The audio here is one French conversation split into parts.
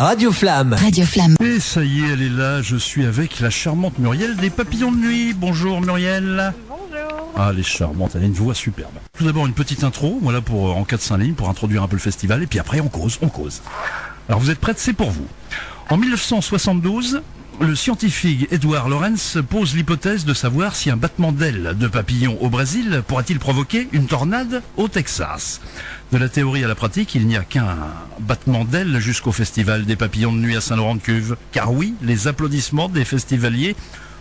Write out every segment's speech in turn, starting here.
Radio Flamme. Radio Flamme. Et ça y est, elle est là, je suis avec la charmante Muriel des Papillons de Nuit. Bonjour Muriel. Bonjour. Ah, elle est charmante, elle a une voix superbe. Tout d'abord une petite intro, voilà pour en 4-5 lignes, pour introduire un peu le festival, et puis après on cause. Alors vous êtes prête, c'est pour vous. En 1972, le scientifique Edward Lorenz pose l'hypothèse de savoir si un battement d'ailes de papillon au Brésil pourrait-il provoquer une tornade au Texas. De la théorie à la pratique, il n'y a qu'un battement d'ailes jusqu'au festival des papillons de nuit à Saint-Laurent-de-Cuve. Car oui, les applaudissements des festivaliers,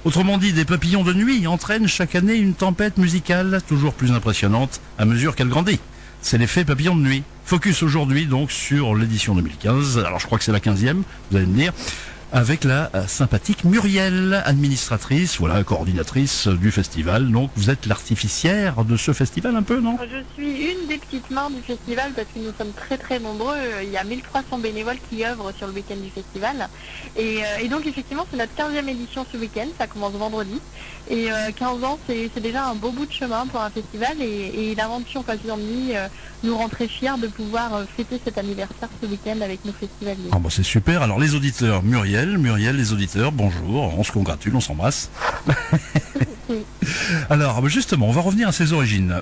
autrement dit des papillons de nuit, entraînent chaque année une tempête musicale toujours plus impressionnante à mesure qu'elle grandit. C'est l'effet papillon de nuit. Focus aujourd'hui donc sur l'édition 2015. Alors je crois que c'est la 15e, vous allez me dire. Avec la sympathique Muriel, administratrice, voilà, coordinatrice du festival. Donc vous êtes l'artificière de ce festival un peu, non? Je suis une des petites mains du festival parce que nous sommes très très nombreux. Il y a 1300 bénévoles qui œuvrent sur le week-end du festival. Et donc effectivement c'est notre 15e édition ce week-end, ça commence vendredi. Et 15 ans c'est déjà un beau bout de chemin pour un festival et l'aventure Papillon de Nuit nous rend très fiers de pouvoir fêter cet anniversaire ce week-end avec nos festivaliers. Ah bah c'est super, alors les auditeurs, Muriel, les auditeurs, bonjour, on se congratule, on s'embrasse. Alors justement, on va revenir à ses origines.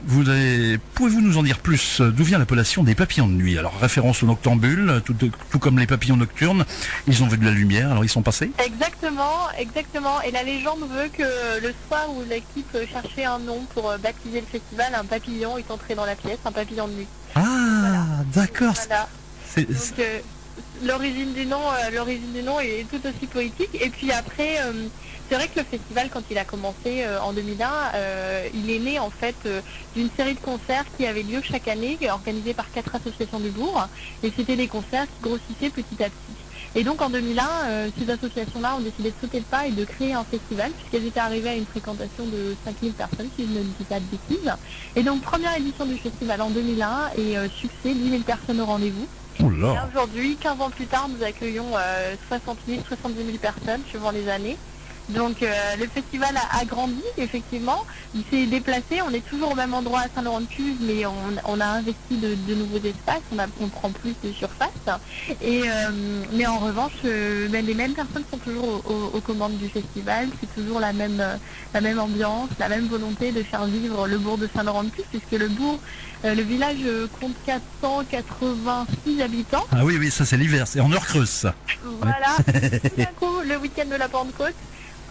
Pouvez-vous nous en dire plus? D'où vient l'appellation des papillons de nuit? Alors référence aux noctambules, tout comme les papillons nocturnes, ils ont vu de la lumière, alors ils sont passés? Exactement. Et la légende veut que le soir où l'équipe cherchait un nom pour baptiser le festival, un papillon est entré dans la pièce, un papillon de nuit. Ah, voilà. D'accord. Voilà. Donc, l'origine du nom est tout aussi poétique. Et puis après, c'est vrai que le festival, quand il a commencé en 2001, il est né en fait d'une série de concerts qui avaient lieu chaque année, organisés par 4 associations du bourg. Et c'était des concerts qui grossissaient petit à petit. Et donc en 2001, ces associations-là ont décidé de sauter le pas et de créer un festival, puisqu'elles étaient arrivées à une fréquentation de 5000 personnes, si je ne dis pas de bêtises. Et donc première édition du festival en 2001 et succès, 10 000 personnes au rendez-vous. Et aujourd'hui, 15 ans plus tard, nous accueillons 60 000, 70 000 personnes suivant les années. Donc le festival a grandi, effectivement, il s'est déplacé, on est toujours au même endroit à Saint-Laurent-de-Cuve, mais on a investi de nouveaux espaces, on prend plus de surface. Mais en revanche, les mêmes personnes sont toujours aux commandes du festival, c'est toujours la même ambiance, la même volonté de faire vivre le bourg de Saint-Laurent-de-Cuve, puisque le village compte 486 habitants. Ah oui, ça c'est l'hiver, c'est en heure creuse ça. Voilà, tout d'un coup, le week-end de la Pentecôte,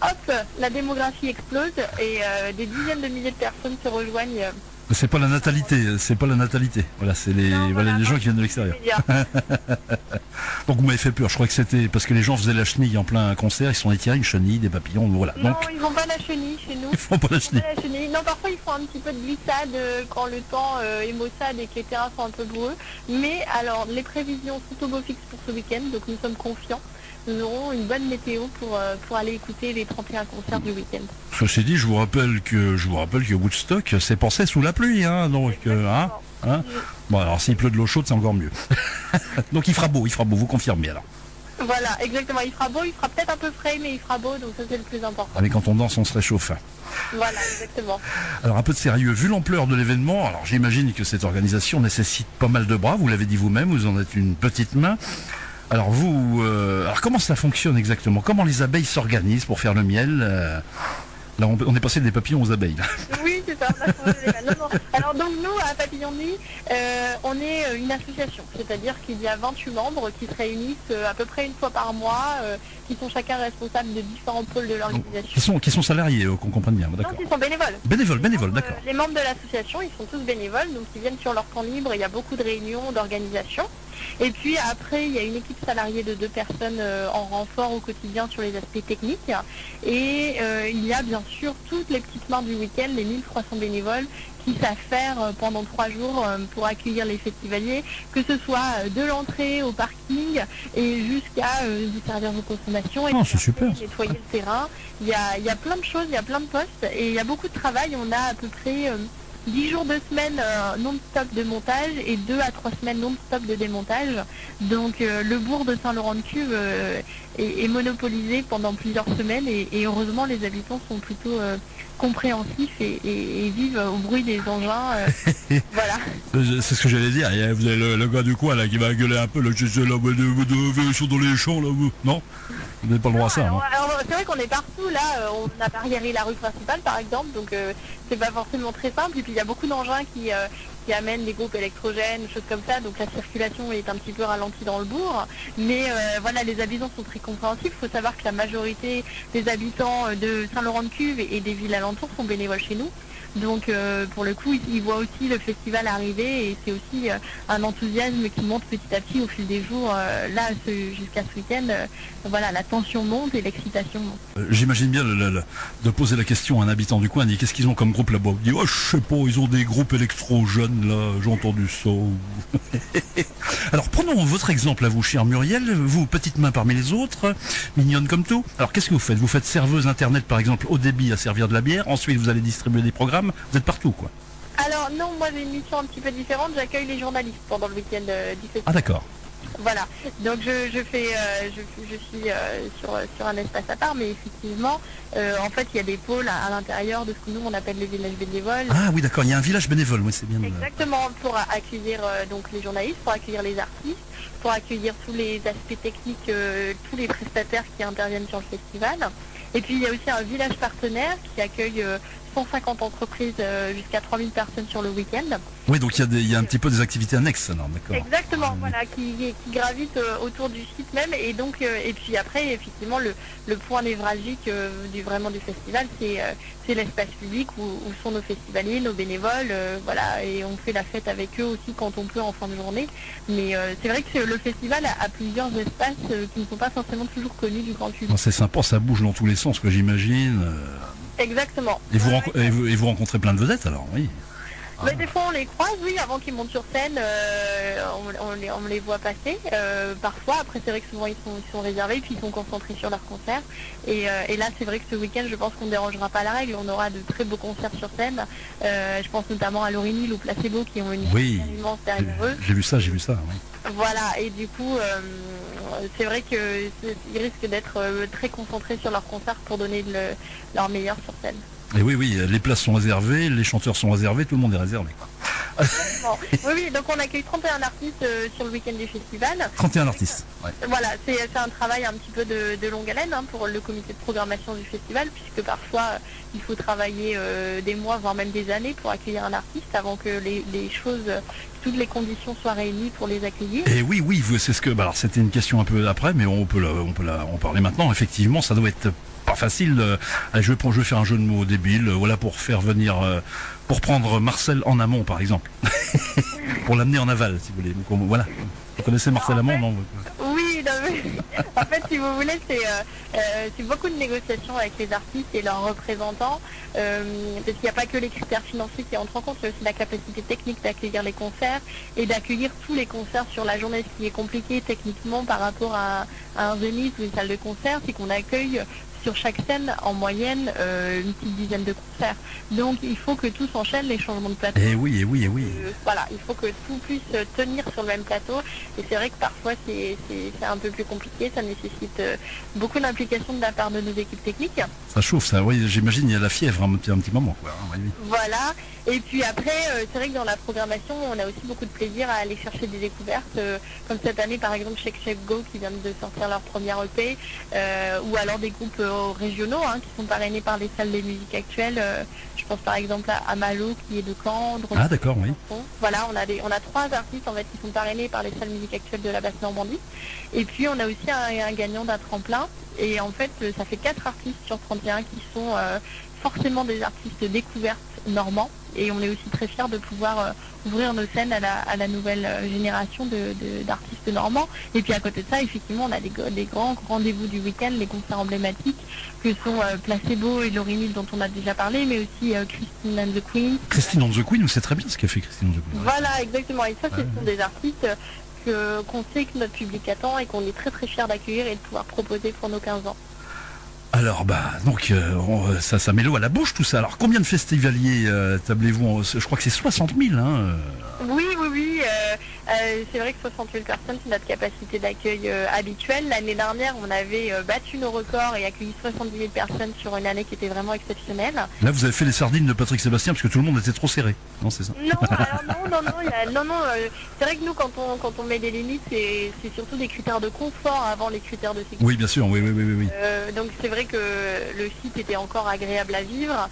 hop, la démographie explose et des dizaines de milliers de personnes se rejoignent. C'est pas la natalité. Voilà, c'est les gens qui viennent de l'extérieur. Donc vous m'avez fait peur, je crois que c'était parce que les gens faisaient la chenille en plein concert, ils se sont étirés une chenille, des papillons, voilà. Non, ils font pas la chenille chez nous. Ils font pas la chenille. Non, parfois ils font un petit peu de glissade quand le temps est maussade et que les terrains sont un peu boueux. Mais alors, les prévisions sont au beau fixe pour ce week-end, donc nous sommes confiants. Nous aurons une bonne météo pour aller écouter les 31 concerts du week-end. Ceci dit, je vous rappelle que Woodstock s'est pensé sous la pluie, donc Bon, alors s'il pleut de l'eau chaude, c'est encore mieux. Donc il fera beau, vous confirmez alors. Voilà, exactement, il fera beau, il fera peut-être un peu frais, mais il fera beau, donc ça c'est le plus important. Ah, mais quand on danse, on se réchauffe. Voilà, exactement. Alors un peu de sérieux, vu l'ampleur de l'événement, alors j'imagine que cette organisation nécessite pas mal de bras, vous l'avez dit vous-même, vous en êtes une petite main. Alors alors comment ça fonctionne exactement? Comment les abeilles s'organisent pour faire le miel? Là, on est passé des papillons aux abeilles. Là. Oui, c'est ça. Non. Alors donc nous, à Papillon de Nuit, on est une association, c'est-à-dire qu'il y a 28 membres qui se réunissent à peu près une fois par mois, qui sont chacun responsables de différents pôles de l'organisation. Qui sont salariés, qu'on comprenne bien, d'accord. Non, qui sont bénévoles. Bénévoles, d'accord. Les membres de l'association, ils sont tous bénévoles, donc ils viennent sur leur temps libre, il y a beaucoup de réunions, d'organisation. Et puis après, il y a une équipe salariée de 2 personnes en renfort au quotidien sur les aspects techniques. Et il y a bien sûr toutes les petites mains du week-end, les 1300 bénévoles qui savent faire pendant 3 jours pour accueillir les festivaliers, que ce soit de l'entrée au parking et jusqu'à vous servir vos consommations et c'est super. nettoyer le terrain. Il y a plein de choses, il y a plein de postes et il y a beaucoup de travail. On a à peu près 10 jours de semaine non-stop de montage et 2 à 3 semaines non-stop de démontage. Donc le bourg de Saint-Laurent-de-Cuve est monopolisé pendant plusieurs semaines et heureusement les habitants sont plutôt compréhensifs et vivent au bruit des engins. Voilà. C'est ce que j'allais dire. Vous avez le gars du coin là qui va gueuler un peu là, sont dans les champs là, non? Vous n'avez pas le droit à ça. Alors, c'est vrai qu'on est partout là. On a barriéré la rue principale par exemple, donc c'est pas forcément très simple. Et puis il y a beaucoup d'engins qui amènent des groupes électrogènes, choses comme ça. Donc la circulation est un petit peu ralentie dans le bourg. Mais voilà, les habitants sont très compréhensifs. Il faut savoir que la majorité des habitants de Saint-Laurent-de-Cuve et des villes alentours sont bénévoles chez nous. Donc pour le coup, ils voient aussi le festival arriver et c'est aussi un enthousiasme qui monte petit à petit au fil des jours. Là, jusqu'à ce week-end, voilà, la tension monte et l'excitation monte. J'imagine bien de poser la question à un habitant du coin, dit qu'est-ce qu'ils ont comme groupe là-bas? Il dit, oh, je sais pas, ils ont des groupes électro-jeunes là, j'ai entendu ça. Alors prenons votre exemple à vous, chère Muriel, vous, petite main parmi les autres, mignonne comme tout. Alors qu'est-ce que vous faites? Vous faites serveuse internet par exemple au débit à servir de la bière, ensuite vous allez distribuer des programmes. Vous êtes partout, quoi. Alors non, moi j'ai une mission un petit peu différente. J'accueille les journalistes pendant le week-end du festival. Ah d'accord. Voilà. Donc je suis sur un espace à part, mais effectivement, en fait, il y a des pôles à l'intérieur de ce que nous on appelle le village bénévole. Ah oui, d'accord. Il y a un village bénévole, oui, c'est bien. Exactement, pour accueillir donc les journalistes, pour accueillir les artistes, pour accueillir tous les aspects techniques, tous les prestataires qui interviennent sur le festival. Et puis il y a aussi un village partenaire qui accueille 150 entreprises jusqu'à 3000 personnes sur le week-end. Oui, donc il y a un petit peu des activités annexes, alors, d'accord. Exactement, voilà, qui gravitent autour du site même. Et donc, et puis après, effectivement, le point névralgique vraiment du festival, c'est l'espace public où sont nos festivaliers, nos bénévoles, voilà, et on fait la fête avec eux aussi quand on peut en fin de journée. Mais c'est vrai que le festival a plusieurs espaces qui ne sont pas forcément toujours connus du grand public. C'est sympa, ça bouge dans tous les sens, que j'imagine. Exactement. Et vous rencontrez plein de vedettes alors, oui. Mais des fois on les croise, oui, avant qu'ils montent sur scène, on les voit passer. Parfois, après c'est vrai que souvent ils sont réservés, puis ils sont concentrés sur leur concert. Et là c'est vrai que ce week-end, je pense qu'on ne dérangera pas la règle. On aura de très beaux concerts sur scène. Je pense notamment à Lorinil ou Placebo qui ont une scène immense derrière eux. J'ai vu ça, oui. Voilà, et du coup, c'est vrai qu'ils risquent d'être très concentrés sur leur concert pour donner leur meilleur sur scène. Et oui, les places sont réservées, les chanteurs sont réservés, tout le monde est réservé. Oui, donc on accueille 31 artistes sur le week-end du festival. 31 artistes, ouais. Voilà, c'est un travail un petit peu de longue haleine pour le comité de programmation du festival, puisque parfois il faut travailler des mois, voire même des années pour accueillir un artiste avant que toutes les conditions soient réunies pour les accueillir. Et oui, c'est ce que... alors c'était une question un peu après, mais on peut en parler maintenant. Effectivement, ça doit être pas facile. Je vais faire un jeu de mots débile, voilà, pour faire venir... pour prendre Marcel en amont, par exemple. Pour l'amener en aval, si vous voulez. Donc, voilà. Vous connaissez Marcel Amont, non? Oui, non, mais, en fait, si vous voulez, c'est beaucoup de négociations avec les artistes et leurs représentants, parce qu'il n'y a pas que les critères financiers qui entrent en compte, il y a aussi la capacité technique d'accueillir les concerts et d'accueillir tous les concerts sur la journée. Ce qui est compliqué techniquement par rapport à un Zénith ou une salle de concert, c'est qu'on accueille sur chaque scène, en moyenne, une petite dizaine de concerts. Donc, il faut que tout s'enchaîne, les changements de plateau. Et oui. Voilà, il faut que tout puisse tenir sur le même plateau. Et c'est vrai que parfois, c'est un peu plus compliqué. Ça nécessite beaucoup d'implication de la part de nos équipes techniques. Ça chauffe, ça. Oui, j'imagine, il y a la fièvre un petit moment, quoi. Oui. Voilà. Et puis après, c'est vrai que dans la programmation, on a aussi beaucoup de plaisir à aller chercher des découvertes, comme cette année par exemple chez Chef Go qui vient de sortir leur première EP, ou alors des groupes régionaux qui sont parrainés par les salles de musique actuelles. Je pense par exemple à Malo qui est de Caen. Ah d'accord, oui. Voilà, on a 3 artistes en fait qui sont parrainés par les salles de musique actuelles de la Basse-Normandie. Et puis on a aussi un gagnant d'un tremplin. Et en fait, ça fait 4 artistes sur 31 qui sont forcément des artistes découvertes normands. Et on est aussi très fiers de pouvoir ouvrir nos scènes à la nouvelle génération d'artistes normands. Et puis à côté de ça, effectivement, on a des grands rendez-vous du week-end, les concerts emblématiques, que sont Placebo et Lorinil dont on a déjà parlé, mais aussi Christine and the Queen. Christine and the Queen, c'est très bien ce qu'a fait Christine and the Queen. Voilà, exactement. Et ça, ce sont des artistes qu'on sait que notre public attend et qu'on est très très fiers d'accueillir et de pouvoir proposer pour nos 15 ans. Alors donc ça met l'eau à la bouche tout ça. Alors combien de festivaliers tablez-vous je crois que c'est 60 000 hein Oui, c'est vrai que 68 personnes, c'est notre capacité d'accueil habituelle. L'année dernière, on avait battu nos records et accueilli 70 000 personnes sur une année qui était vraiment exceptionnelle. Là, vous avez fait les sardines de Patrick Sébastien parce que tout le monde était trop serré. Non, c'est ça? Non, alors non, c'est vrai que nous, quand on met des limites, c'est surtout des critères de confort avant les critères de sécurité. Oui, bien sûr, oui. Donc c'est vrai que le site était encore agréable à vivre,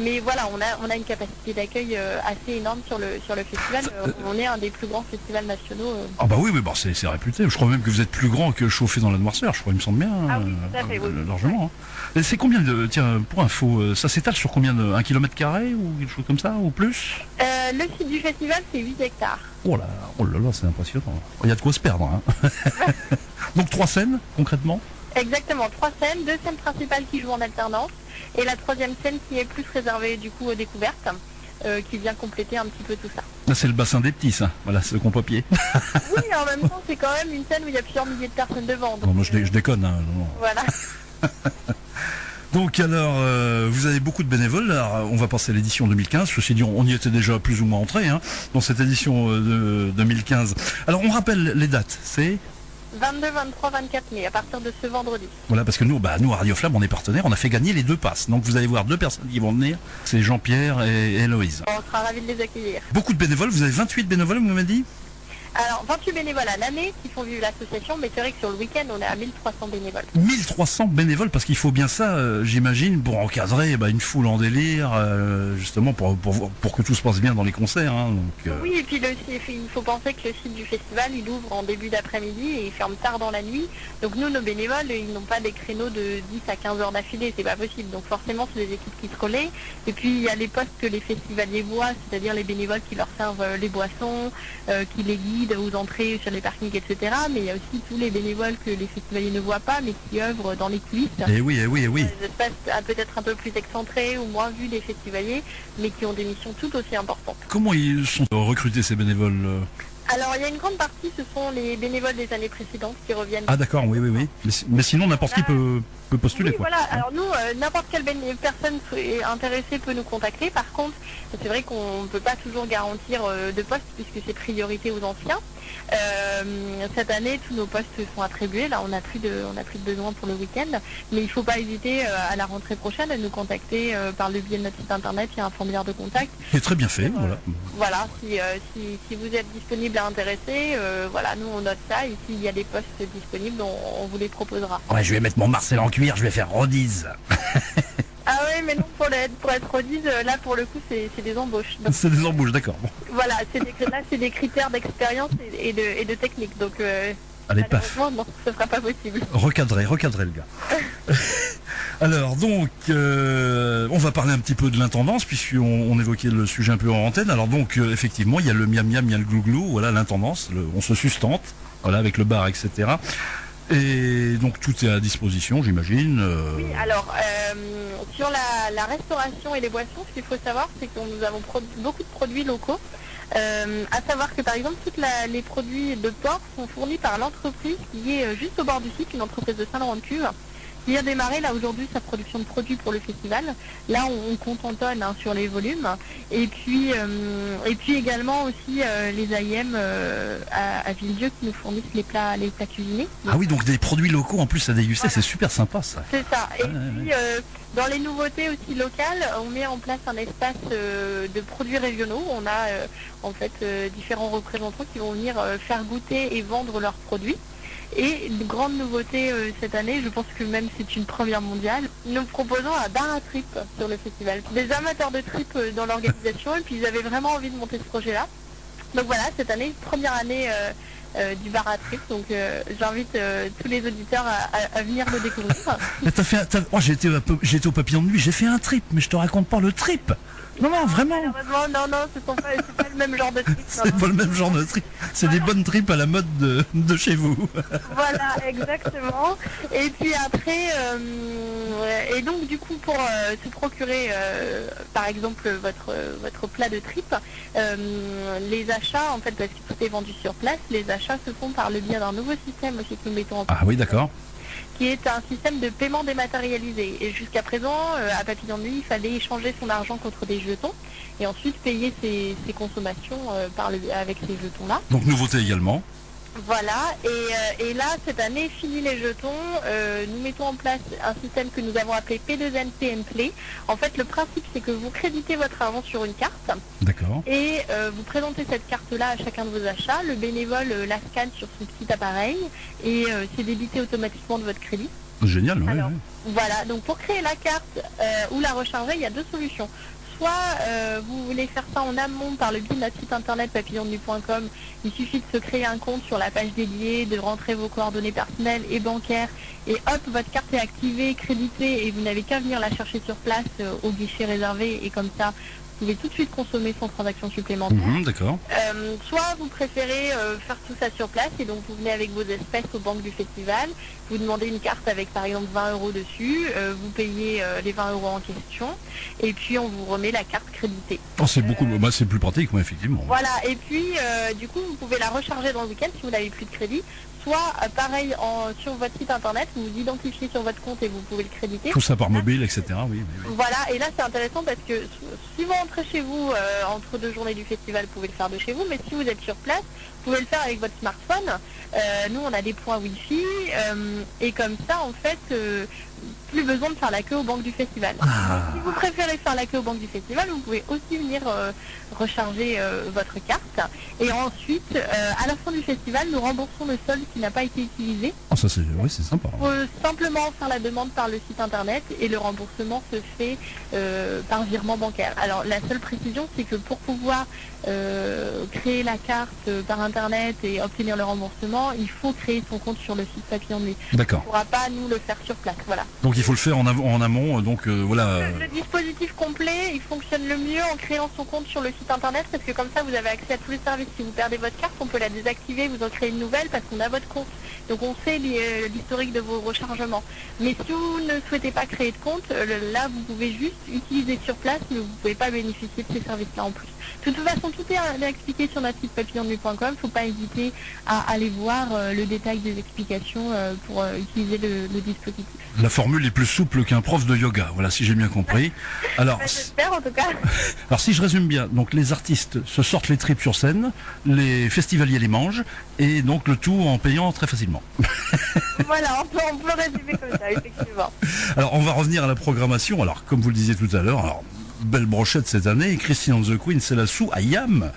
mais voilà, on a une capacité d'accueil assez énorme sur le festival. On est un des plus grands festivals nationaux. Ah bah oui, bon, c'est réputé. Je crois même que vous êtes plus grand que Chauffé dans la Noirceur, je crois, il me semble bien. Ah oui, tout à fait, oui. Largement. Hein. Et c'est combien tiens, pour info, ça s'étale sur combien 1 km² ou quelque chose comme ça, ou plus? Le site du festival, c'est 8 hectares. Oh là là, c'est impressionnant. Il y a de quoi se perdre. Hein. Donc 3 scènes, concrètement? Exactement, 3 scènes, 2 scènes principales qui jouent en alternance, et la 3e scène qui est plus réservée du coup aux découvertes, qui vient compléter un petit peu tout ça. Là, c'est le bassin des petits, ça. Voilà, c'est le contre-pied. Oui, en même temps, c'est quand même une scène où il y a plusieurs milliers de personnes devant. Donc, non, moi, je déconne. Hein, voilà. Donc alors, vous avez beaucoup de bénévoles. Alors, on va passer à l'édition 2015. Ceci dit, on y était déjà plus ou moins entré hein, dans cette édition de 2015. Alors, on rappelle les dates. C'est 22, 23, 24 mai, à partir de ce vendredi. Voilà, parce que nous, à Radio Flamme, on est partenaires, on a fait gagner les 2 passes. Donc vous allez voir 2 personnes qui vont venir, c'est Jean-Pierre et Héloïse. On sera ravis de les accueillir. Beaucoup de bénévoles, vous avez 28 bénévoles, vous m'avez dit? Alors, 28 bénévoles à l'année qui font vivre l'association, mais c'est vrai que sur le week-end, on est à 1300 bénévoles. 1300 bénévoles, parce qu'il faut bien ça, j'imagine, pour encadrer une foule en délire, justement pour que tout se passe bien dans les concerts. Hein, donc, Oui, et puis il faut penser que le site du festival, il ouvre en début d'après-midi et il ferme tard dans la nuit. Donc nous, nos bénévoles, ils n'ont pas des créneaux de 10 à 15 heures d'affilée, c'est pas possible. Donc forcément, c'est des équipes qui se relaient. Et puis, il y a les postes que les festivaliers voient, c'est-à-dire les bénévoles qui leur servent les boissons, qui les guident aux entrées sur les parkings, etc. Mais il y a aussi tous les bénévoles que les festivaliers ne voient pas, mais qui œuvrent dans les coulisses. Et oui. Des espaces peut-être un peu plus excentrés ou moins vus des festivaliers, mais qui ont des missions tout aussi importantes. Comment ils sont recrutés ces bénévoles? Alors, il y a une grande partie, ce sont les bénévoles des années précédentes qui reviennent. Ah d'accord, oui. Mais sinon, n'importe qui peut postuler. Oui, quoi. voilà. Alors nous, n'importe quelle personne intéressée peut nous contacter. Par contre, c'est vrai qu'on ne peut pas toujours garantir de poste puisque c'est priorité aux anciens. Cette année, tous nos postes sont attribués. Là, on n'a plus de besoin pour le week-end. Mais il ne faut pas hésiter à la rentrée prochaine à nous contacter par le biais de notre site internet. Il y a un formulaire de contact. C'est très bien fait, voilà. Voilà, si vous êtes disponible et intéressé, voilà, nous on note ça. Et s'il y a des postes disponibles, on vous les proposera. Ouais, je vais mettre mon Marcel en cuir, je vais faire Rodise. Ah oui, mais non, pour être Rodise, là pour le coup, c'est des embauches. C'est des embauches, d'accord. Bon. Voilà, c'est des critères d'expérience et de technique. Donc, allez, paf. Non, ce sera pas possible. Recadrer le gars. Alors donc, on va parler un petit peu de l'intendance puisqu'on évoquait le sujet un peu en antenne. Alors donc, effectivement, il y a le miam miam, il y a le glou-glou, voilà l'intendance, on se sustente, voilà avec le bar, etc. Et donc tout est à disposition, j'imagine. Oui, alors sur la restauration et les boissons, ce qu'il faut savoir, c'est que nous avons beaucoup de produits locaux. À savoir que par exemple, les produits de porc sont fournis par l'entreprise qui est juste au bord du site, une entreprise de Saint-Laurent-de-Cuve, qui a démarré là aujourd'hui sa production de produits pour le festival. Là, on compte en tonnes sur les volumes. Et puis également aussi les AIM à Villedieu qui nous fournissent les plats cuisinés. Ah oui, donc des produits locaux en plus à déguster, voilà. C'est super sympa ça. C'est ça. Et puis dans les nouveautés aussi locales, on met en place un espace de produits régionaux. On a en fait différents représentants qui vont venir faire goûter et vendre leurs produits. Et une grande nouveauté cette année, je pense que même c'est une première mondiale, nous proposons un bar à tripes sur le festival. Des amateurs de tripes dans l'organisation et puis ils avaient vraiment envie de monter ce projet-là. Donc voilà, cette année, première année du bar à tripes, donc j'invite tous les auditeurs à venir le découvrir. J'ai été au papillon de nuit, j'ai fait un trip, mais je te raconte pas le trip. Non, vraiment. Malheureusement, non, c'est pas le même genre de trip. C'est pas le même genre de trip. C'est voilà. Des bonnes tripes à la mode de chez vous. Voilà, exactement. Et puis après, et donc du coup, pour se procurer, par exemple, votre plat de tripes, les achats, en fait, parce que tout est vendu sur place, les achats se font par le biais d'un nouveau système aussi que nous mettons en place. Ah oui, d'accord. qui est un système de paiement dématérialisé. Et jusqu'à présent, à Papillon de Nuit, il fallait échanger son argent contre des jetons et ensuite payer ses consommations avec ces jetons-là. Donc nouveauté également. Voilà, et là, cette année, fini les jetons, nous mettons en place un système que nous avons appelé P2N PM Play. En fait, le principe, c'est que vous créditez votre argent sur une carte. D'accord. Et vous présentez cette carte-là à chacun de vos achats. Le bénévole la scanne sur son petit appareil et c'est débité automatiquement de votre crédit. Génial, oui. Alors, voilà, donc pour créer la carte ou la recharger, il y a deux solutions. Soit vous voulez faire ça en amont par le biais de notre site internet papillondenuit.com, il suffit de se créer un compte sur la page dédiée, de rentrer vos coordonnées personnelles et bancaires, et hop, votre carte est activée, créditée, et vous n'avez qu'à venir la chercher sur place au guichet réservé, et comme ça, vous pouvez tout de suite consommer sans transaction supplémentaire. D'accord. Soit vous préférez faire tout ça sur place, et donc vous venez avec vos espèces aux banques du festival, vous demandez une carte avec par exemple 20 € dessus, vous payez les 20 € en question, et puis on vous remet la carte créditée. Oh, c'est beaucoup, c'est plus pratique, oui, effectivement. Voilà, et puis du coup vous pouvez la recharger dans le week-end si vous n'avez plus de crédit. Soit, pareil, sur votre site internet, vous vous identifiez sur votre compte et vous pouvez le créditer. Tout ça par mobile, etc. Oui. Voilà, et là c'est intéressant parce que si vous rentrez chez vous entre deux journées du festival, vous pouvez le faire de chez vous, mais si vous êtes sur place, vous pouvez le faire avec votre smartphone. Nous, on a des points Wi-Fi, et comme ça, en fait, plus besoin de faire la queue aux banques du festival. Si vous préférez faire la queue aux banques du festival, vous pouvez aussi venir recharger votre carte. Et ensuite, à la fin du festival, nous remboursons le solde qui n'a pas été utilisé. Ah, ça c'est sympa. Il faut simplement faire la demande par le site internet et le remboursement se fait par virement bancaire. Alors la seule précision, c'est que pour pouvoir créer la carte par internet et obtenir le remboursement, il faut créer son compte sur le site Papillon de Nuit. D'accord. On ne pourra pas nous le faire sur place. Voilà. Donc il faut le faire en amont, donc voilà. Le dispositif complet, il fonctionne le mieux en créant son compte sur le site internet parce que comme ça vous avez accès à tous les services. Si vous perdez votre carte, on peut la désactiver, vous en créer une nouvelle parce qu'on a votre compte. Donc on sait l'historique de vos rechargements. Mais si vous ne souhaitez pas créer de compte, là vous pouvez juste utiliser sur place, mais vous ne pouvez pas bénéficier de ces services-là en plus. De toute façon, tout est expliqué sur notre site papillondenuit.com. Il ne faut pas hésiter à aller voir le détail des explications pour utiliser le dispositif. La formule est plus souple qu'un prof de yoga, voilà, si j'ai bien compris. Alors, j'espère en tout cas. Alors si je résume bien, donc les artistes se sortent les tripes sur scène, les festivaliers les mangent, et donc le tout en payant très facilement. Voilà, on peut résumer comme ça, effectivement. Alors on va revenir à la programmation. Alors comme vous le disiez tout à l'heure, alors belle brochette cette année, Christine and the Queen, c'est la sous, Ayam,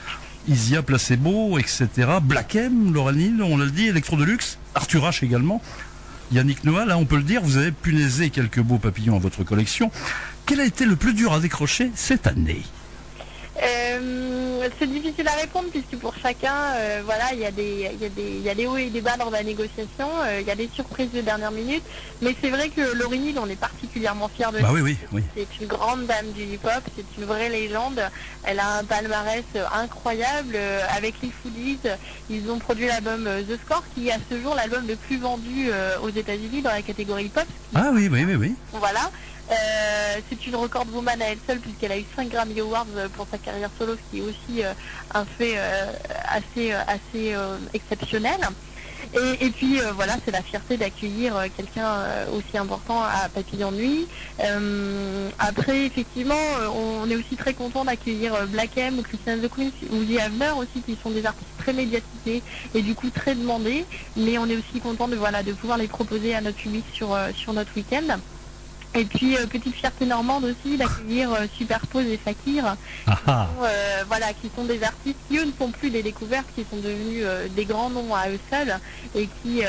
Isia, Placebo, etc. Black M, Laurel Neal, on l'a dit, Electro Deluxe, Arthur H également, Yannick Noah, là on peut le dire, vous avez punaisé quelques beaux papillons à votre collection. Quel a été le plus dur à décrocher cette année ? C'est difficile à répondre puisque pour chacun, voilà, il y a des hauts et des bas lors de la négociation, il y a des surprises de dernière minute, mais c'est vrai que Laurel Neal, on est particulièrement fiers de lui. Oui. C'est une grande dame du hip-hop, c'est une vraie légende, elle a un palmarès incroyable, avec les Foodies, ils ont produit l'album The Score qui est à ce jour l'album le plus vendu aux États-Unis dans la catégorie hip-hop. Oui. Voilà. C'est une record woman à elle seule puisqu'elle a eu 5 Grammy Awards pour sa carrière solo, ce qui est aussi un fait assez exceptionnel. Et puis voilà, c'est la fierté d'accueillir quelqu'un aussi important à Papillon de Nuit. Après, effectivement, on est aussi très content d'accueillir Black M ou Christine and the Queen ou The Avener aussi, qui sont des artistes très médiatisés et du coup très demandés. Mais on est aussi content de pouvoir les proposer à notre public sur notre week-end. Et puis, petite fierté normande aussi, d'accueillir Superpose et Fakir, qui sont des artistes qui, eux, ne sont plus des découvertes, qui sont devenus des grands noms à eux seuls, et qui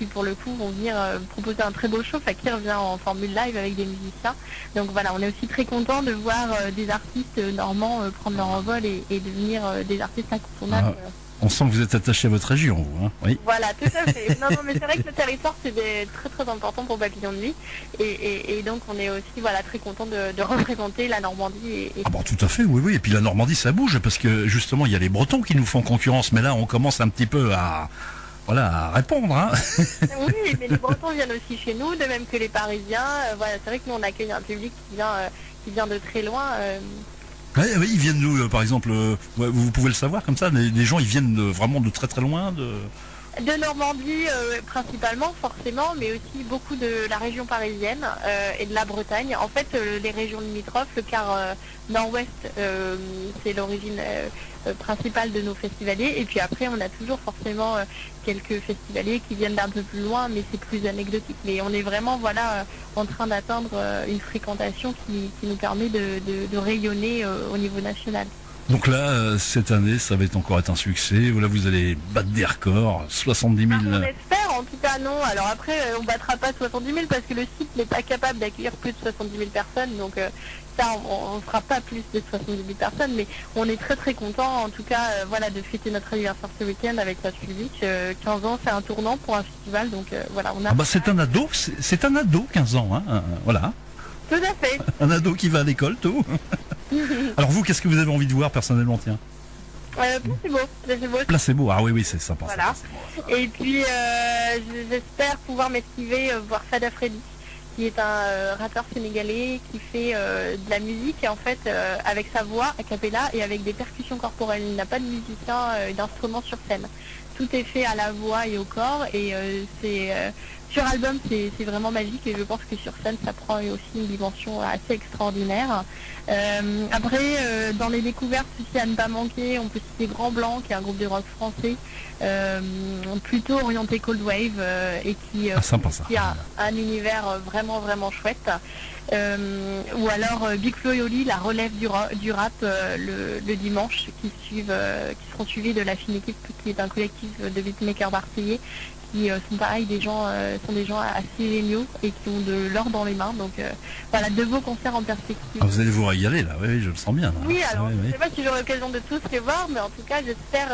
pour le coup, vont venir proposer un très beau show. Fakir vient en formule live avec des musiciens. Donc voilà, on est aussi très content de voir des artistes normands prendre leur envol et devenir des artistes incontournables. On sent que vous êtes attaché à votre région, vous, hein ? Oui. Voilà, tout à fait. Non, mais c'est vrai que le territoire, c'est très très important pour Papillon de Nuit. Et donc, on est aussi très content de représenter la Normandie. Tout à fait, oui. Et puis la Normandie, ça bouge, parce que justement, il y a les Bretons qui nous font concurrence. Mais là, on commence un petit peu à répondre. Hein. Oui, mais les Bretons viennent aussi chez nous, de même que les Parisiens. C'est vrai que nous, on accueille un public qui vient de très loin. Oui, ils viennent nous, par exemple, vous pouvez le savoir comme ça, les gens ils viennent vraiment de très très loin De Normandie principalement, forcément, mais aussi beaucoup de la région parisienne et de la Bretagne. En fait, les régions limitrophes, le quart nord-ouest, c'est l'origine principale de nos festivaliers. Et puis après, on a toujours forcément quelques festivaliers qui viennent d'un peu plus loin, mais c'est plus anecdotique. Mais on est vraiment en train d'atteindre une fréquentation qui nous permet de rayonner au niveau national. Donc là, cette année, ça va encore être un succès. Là, vous allez battre des records, 70 000. On espère, en tout cas non. Alors après, on battra pas 70 000 parce que le site n'est pas capable d'accueillir plus de 70 000 personnes. Donc ça, on ne fera pas plus de 70 000 personnes. Mais on est très très content, en tout cas, de fêter notre anniversaire ce week-end avec notre public. 15 ans, c'est un tournant pour un festival. Donc voilà, on a. C'est un ado, c'est un ado, 15 ans, hein. Voilà. Tout à fait. Un ado qui va à l'école, tout. Alors vous, qu'est-ce que vous avez envie de voir personnellement, tiens? Placebo. Placebo, ah oui, c'est sympa. Voilà. Et puis j'espère pouvoir m'esquiver voir Fada Freddy, qui est un rappeur sénégalais qui fait de la musique et en fait avec sa voix a cappella et avec des percussions corporelles. Il n'a pas de musicien d'instrument sur scène. Tout est fait à la voix et au corps et sur album c'est vraiment magique et je pense que sur scène ça prend aussi une dimension assez extraordinaire. Après dans les découvertes aussi à ne pas manquer, on peut citer Grand Blanc qui est un groupe de rock français plutôt orienté cold wave et qui a un univers vraiment chouette. Ou alors Big Flo et Oli, la relève du rap le dimanche qui seront suivis de la fine équipe qui est un collectif de beatmakers marseillais qui sont pareil des gens assez géniaux et qui ont de l'or dans les mains. Donc de beaux concerts en perspective. Vous allez vous régaler là, oui, je le sens bien. Là. Oui, alors je ne sais pas si j'aurai l'occasion de tous les voir, mais en tout cas j'espère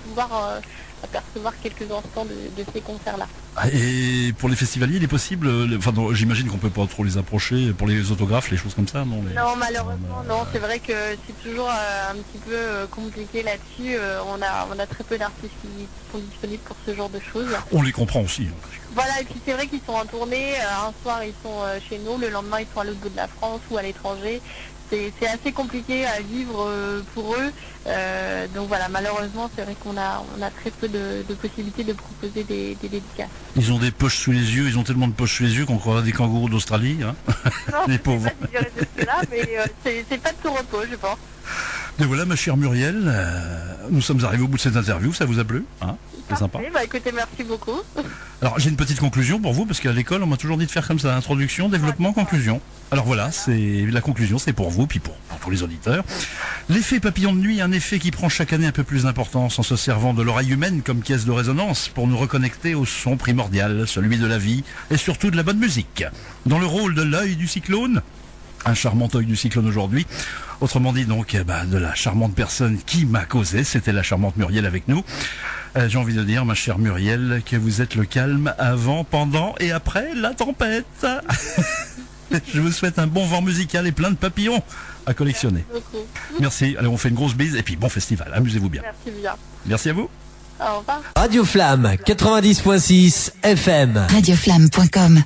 pouvoir apercevoir quelques instants de ces concerts-là. Et pour les festivaliers, il est possible, j'imagine qu'on peut pas trop les approcher pour les autographes, les choses comme ça, non? Non, malheureusement, non. C'est vrai que c'est toujours un petit peu compliqué là-dessus. On a très peu d'artistes qui sont disponibles pour ce genre de choses. On les comprend aussi. Voilà, et puis c'est vrai qu'ils sont en tournée. Un soir, ils sont chez nous, le lendemain, ils sont à l'autre bout de la France ou à l'étranger. C'est assez compliqué à vivre pour eux. Donc voilà, malheureusement, c'est vrai qu'on a très peu de possibilités de proposer des dédicaces. Ils ont des poches sous les yeux, ils ont tellement de poches sous les yeux qu'on croirait des kangourous d'Australie. Hein. Non, les pauvres. Je sais pas si je reste là, mais c'est pas de tout repos, je pense. Et voilà, ma chère Muriel, nous sommes arrivés au bout de cette interview. Ça vous a plu, hein? C'est sympa. Écoutez, merci beaucoup. Alors j'ai une petite conclusion pour vous, parce qu'à l'école on m'a toujours dit de faire comme ça, introduction, développement, conclusion. Alors voilà, c'est la conclusion, c'est pour vous, puis pour tous les auditeurs. L'effet papillon de nuit, un effet qui prend chaque année un peu plus d'importance en se servant de l'oreille humaine comme caisse de résonance pour nous reconnecter au son primordial, celui de la vie et surtout de la bonne musique. Dans le rôle de l'œil du cyclone, un charmant œil du cyclone aujourd'hui. Autrement dit donc de la charmante personne qui m'a causé, c'était la charmante Muriel avec nous. J'ai envie de dire, ma chère Muriel, que vous êtes le calme avant, pendant et après la tempête. Je vous souhaite un bon vent musical et plein de papillons à collectionner. Merci beaucoup. Merci, allez on fait une grosse bise et puis bon festival, amusez-vous bien. Merci bien. Merci à vous. Au revoir. Radio Flamme 90.6 FM. Radioflamme.com